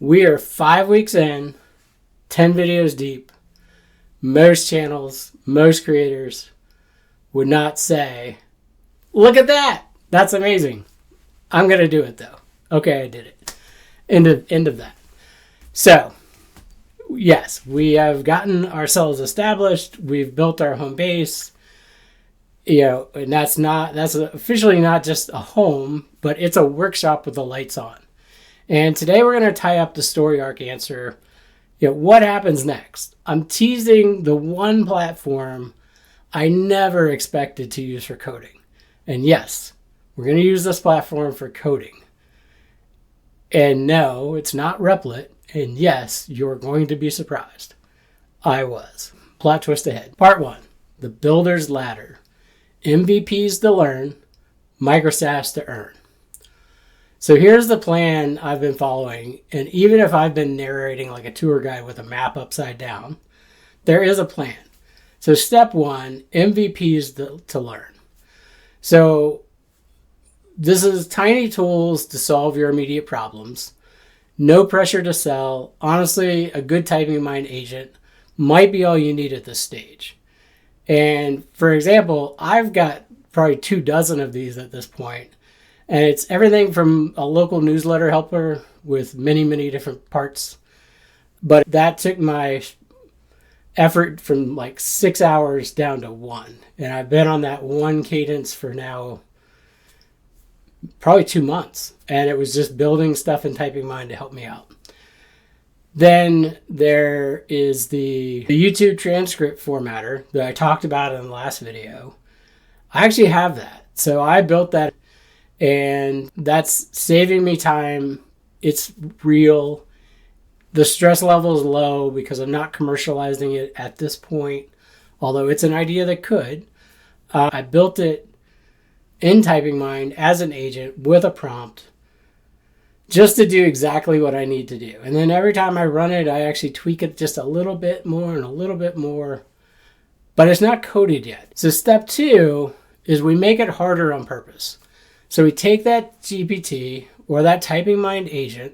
We are 5 weeks in, 10 videos deep. Most channels, most creators would not say, look at that. That's amazing. I'm going to do it though. Okay, I did it. End of that. So, yes, we have gotten ourselves established. We've built our home base. And that's officially not just a home, but it's a workshop with the lights on. And today we're going to tie up the story arc answer. What happens next? I'm teasing the one platform I never expected to use for coding. And yes, we're going to use this platform for coding. And no, it's not Replit. And yes, you're going to be surprised. I was. Plot twist ahead. Part 1, the builder's ladder. MVPs to learn, Micro-SaaS to earn. So here's the plan I've been following. And even if I've been narrating like a tour guide with a map upside down, there is a plan. So step 1, MVPs to learn. So this is tiny tools to solve your immediate problems. No pressure to sell. Honestly, a good TypingMind agent might be all you need at this stage. And for example, I've got probably 24 of these at this point. And it's everything from a local newsletter helper with many, many different parts. But that took my effort from like 6 hours down to 1. And I've been on that one cadence for now probably 2 months. And it was just building stuff in TypingMind to help me out. Then there is the YouTube transcript formatter that I talked about in the last video. I actually have that. So I built that, and that's saving me time. It's real. The stress level is low because I'm not commercializing it at this point, although it's an idea that could. I built it in TypingMind as an agent with a prompt just to do exactly what I need to do. And then every time I run it, I actually tweak it just a little bit more and a little bit more, but it's not coded yet. So step 2 is we make it harder on purpose. So we take that GPT or that TypingMind agent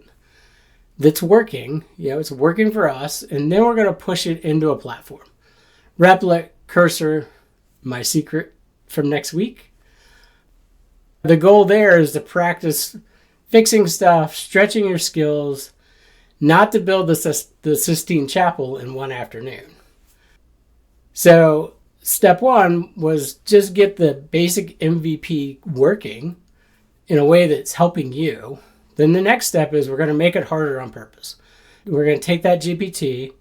that's working, it's working for us, and then we're going to push it into a platform. Replit, Cursor, my secret from next week. The goal there is to practice fixing stuff, stretching your skills, not to build the Sistine Chapel in one afternoon. So step 1 was just get the basic MVP working in a way that's helping you. Then the next step is we're going to make it harder on purpose. We're going to take that GPT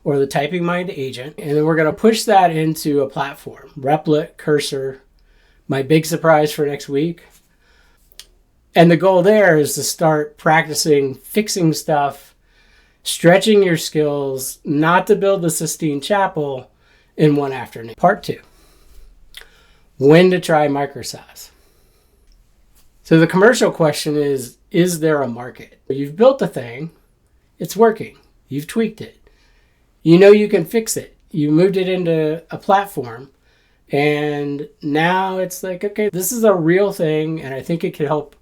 or the TypingMind agent, and then we're going to push that into a platform. Replit, Cursor, my big surprise for next week. And the goal there is to start practicing fixing stuff, stretching your skills, not to build the Sistine Chapel in one afternoon. Part 2, when to try Micro-SaaS. So the commercial question is there a market? You've built a thing, it's working, you've tweaked it. You can fix it. You moved it into a platform, and now it's like, okay, this is a real thing, and I think it could help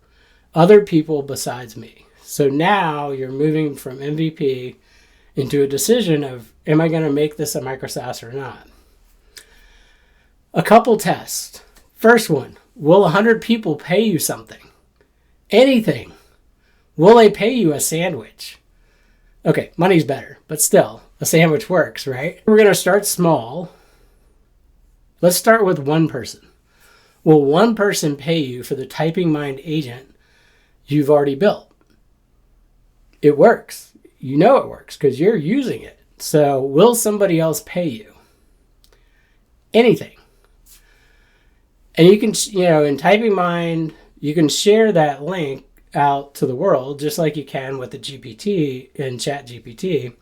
other people besides me. So now you're moving from MVP into a decision of, am I going to make this a Micro-SaaS or not? A couple tests. First one, will 100 people pay you something? Anything. Will they pay you a sandwich? Okay, money's better, but still, a sandwich works, right? We're going to start small. Let's start with one person. Will one person pay you for the TypingMind agent you've already built? It works. It works because you're using it. So will somebody else pay you? Anything. And you can, in TypingMind, you can share that link out to the world just like you can with the GPT in ChatGPT.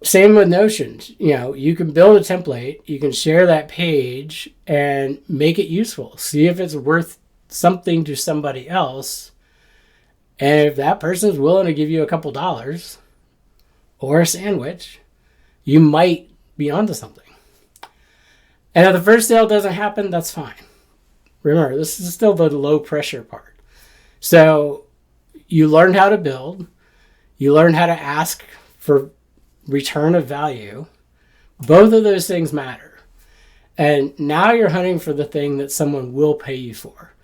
Same with Notion. You can build a template, you can share that page and make it useful. See if it's worth something to somebody else. And if that person's willing to give you a couple dollars or a sandwich, you might be onto something. And if the first sale doesn't happen, that's fine. Remember, this is still the low pressure part. So you learned how to build. You learn how to ask for return of value. Both of those things matter. And now you're hunting for the thing that someone will pay you for.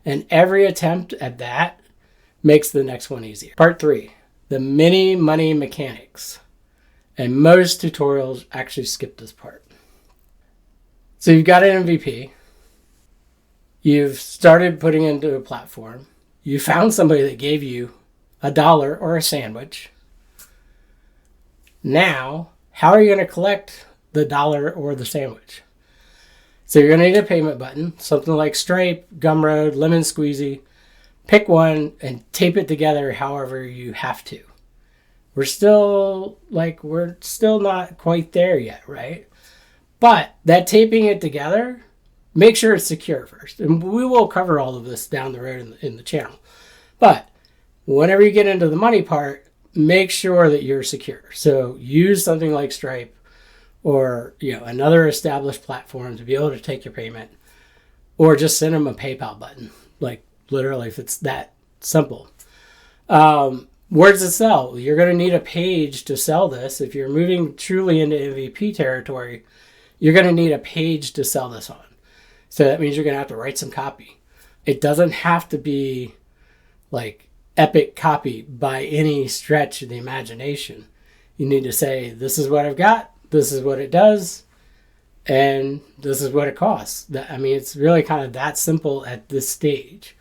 And every attempt at that makes the next one easier. Part 3, the mini money mechanics. And most tutorials actually skip this part. So you've got an MVP. You've started putting it into a platform. You found somebody that gave you $1 or a sandwich. Now, how are you going to collect the $1 or the sandwich? So you're going to need a payment button, something like Stripe, Gumroad, Lemon Squeezy. Pick one and tape it together however you have to. We're still not quite there yet, right? But that taping it together, make sure it's secure first. And we will cover all of this down the road in the channel. But whenever you get into the money part, make sure that you're secure. So use something like Stripe or another established platform to be able to take your payment, or just send them a PayPal button. Like literally, if it's that simple. Where does it sell? You're going to need a page to sell this. If you're moving truly into MVP territory, you're going to need a page to sell this on. So that means you're going to have to write some copy. It doesn't have to be like epic copy by any stretch of the imagination. You need to say, this is what I've got, this is what it does, and this is what it costs. It's really kind of that simple at this stage.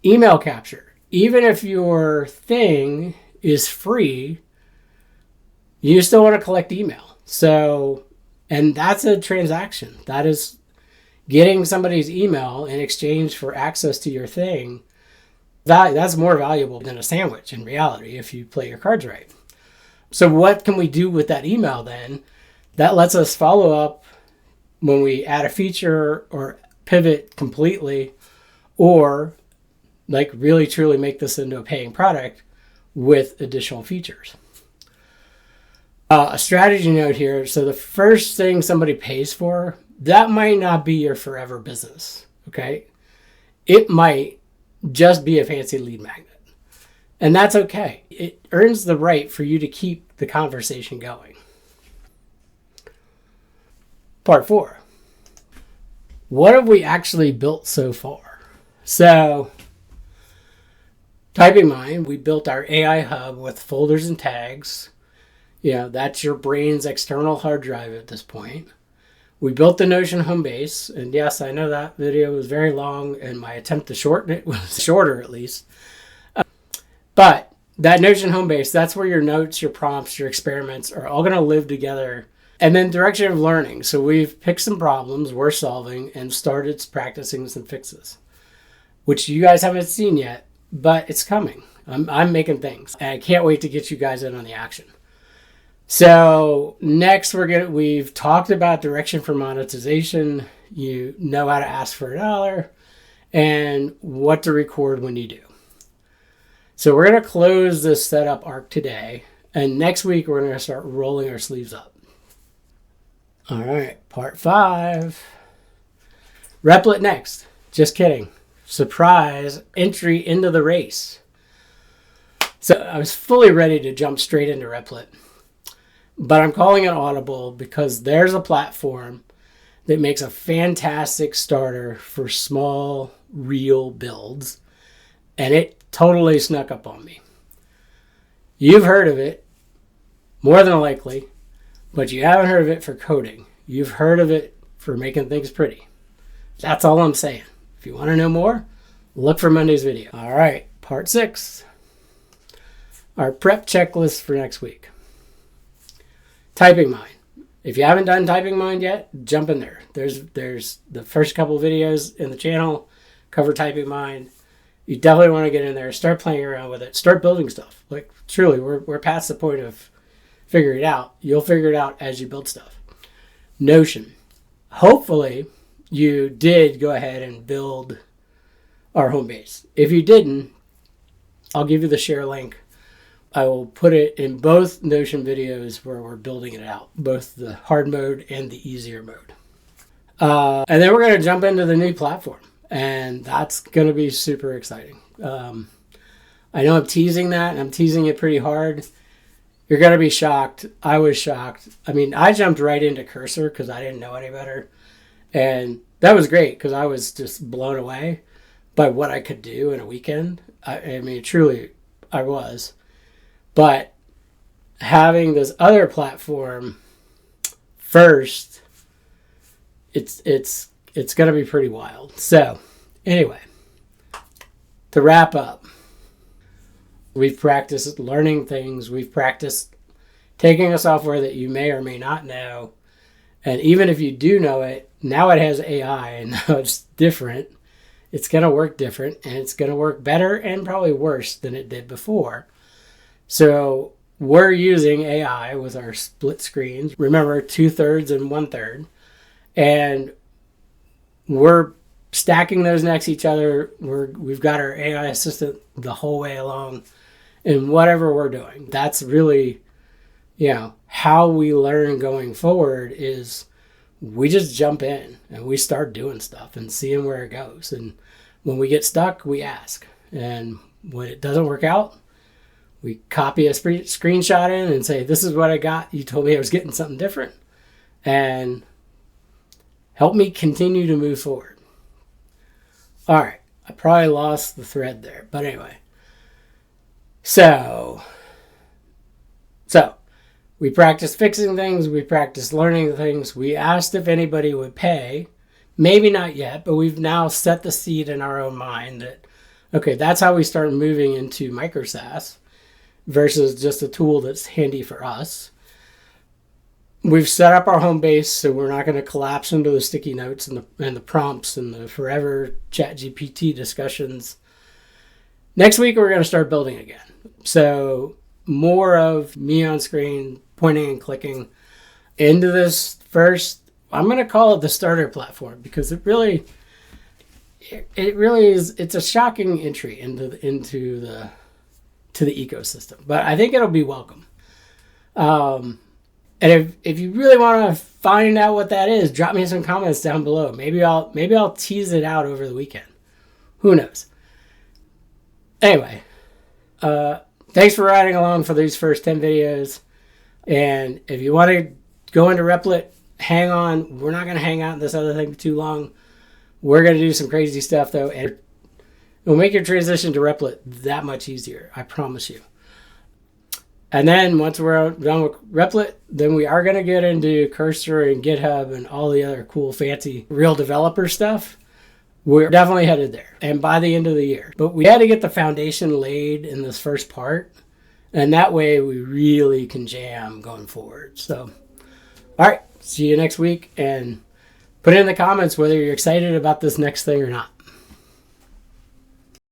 Email capture. Even if your thing is free, you still want to collect email. And that's a transaction. That is getting somebody's email in exchange for access to your thing. That's more valuable than a sandwich in reality if you play your cards right. So what can we do with that email then? That lets us follow up when we add a feature or pivot completely, or like really truly make this into a paying product with additional features. A strategy note here. So the first thing somebody pays for, that might not be your forever business. Okay. It might just be a fancy lead magnet. And that's okay. It earns the right for you to keep the conversation going. Part 4. What have we actually built so far? So TypingMind, we built our AI hub with folders and tags. That's your brain's external hard drive at this point. We built the Notion home base. And yes, I know that video was very long and my attempt to shorten it was shorter at least. But that Notion home base, that's where your notes, your prompts, your experiments are all going to live together. And then direction of learning. So we've picked some problems we're solving and started practicing some fixes, which you guys haven't seen yet, but it's coming. I'm making things. And I can't wait to get you guys in on the action. So next we've talked about direction for monetization. You know how to ask for $1 and what to record when you do. So we're going to close this setup arc today. And next week, we're going to start rolling our sleeves up. All right, part 5. Replit next. Just kidding. Surprise entry into the race. So I was fully ready to jump straight into Replit. But I'm calling it audible because there's a platform that makes a fantastic starter for small, real builds. And it totally snuck up on me. You've heard of it, more than likely, but you haven't heard of it for coding. You've heard of it for making things pretty. That's all I'm saying. If you want to know more, look for Monday's video. All right, part 6. Our prep checklist for next week. TypingMind. If you haven't done TypingMind yet, jump in there. There's the first couple of videos in the channel cover TypingMind. You definitely want to get in there, start playing around with it, start building stuff. Like truly, we're past the point of figuring it out. You'll figure it out as you build stuff. Notion. Hopefully, you did go ahead and build our home base. If you didn't, I'll give you the share link. I will put it in both Notion videos where we're building it out, both the hard mode and the easier mode. And then we're going to jump into the new platform. And that's going to be super exciting. I know I'm teasing that, and I'm teasing it pretty hard. You're going to be shocked. I was shocked. I mean, I jumped right into Cursor because I didn't know any better. And that was great because I was just blown away by what I could do in a weekend. I mean, truly, I was. But having this other platform first, it's going to be pretty wild. So, anyway, to wrap up, we've practiced learning things. We've practiced taking a software that you may or may not know. And even if you do know it, now it has AI and now it's different. It's going to work different and it's going to work better and probably worse than it did before. So we're using AI with our split screens. Remember, 2/3 and 1/3. And we're stacking those next to each other. We've got our AI assistant the whole way along in whatever we're doing. That's really, how we learn going forward is we just jump in and we start doing stuff and seeing where it goes. And when we get stuck, we ask. And when it doesn't work out, we copy a screenshot in and say, this is what I got. You told me I was getting something different. And help me continue to move forward. All right. I probably lost the thread there. But anyway. So we practiced fixing things. We practiced learning things. We asked if anybody would pay. Maybe not yet, but we've now set the seed in our own mind that, okay, that's how we start moving into Micro-SaaS versus just a tool that's handy for us. We've set up our home base, so we're not going to collapse into the sticky notes and the prompts and the forever ChatGPT discussions. Next week, we're going to start building again. So more of me on screen, pointing and clicking into this first, I'm going to call it the starter platform because it really is, it's a shocking entry into the ecosystem, but I think it'll be welcome. And if you really want to find out what that is, drop me some comments down below. Maybe I'll tease it out over the weekend. Who knows? Anyway, thanks for riding along for these first 10 videos. And if you want to go into Replit, hang on. We're not going to hang out in this other thing too long. We're going to do some crazy stuff, though, and it'll make your transition to Replit that much easier. I promise you. And then once we're done with Replit, then we are going to get into Cursor and GitHub and all the other cool, fancy, real developer stuff. We're definitely headed there, and by the end of the year. But we had to get the foundation laid in this first part, and that way we really can jam going forward. So, all right, see you next week, and put in the comments whether you're excited about this next thing or not.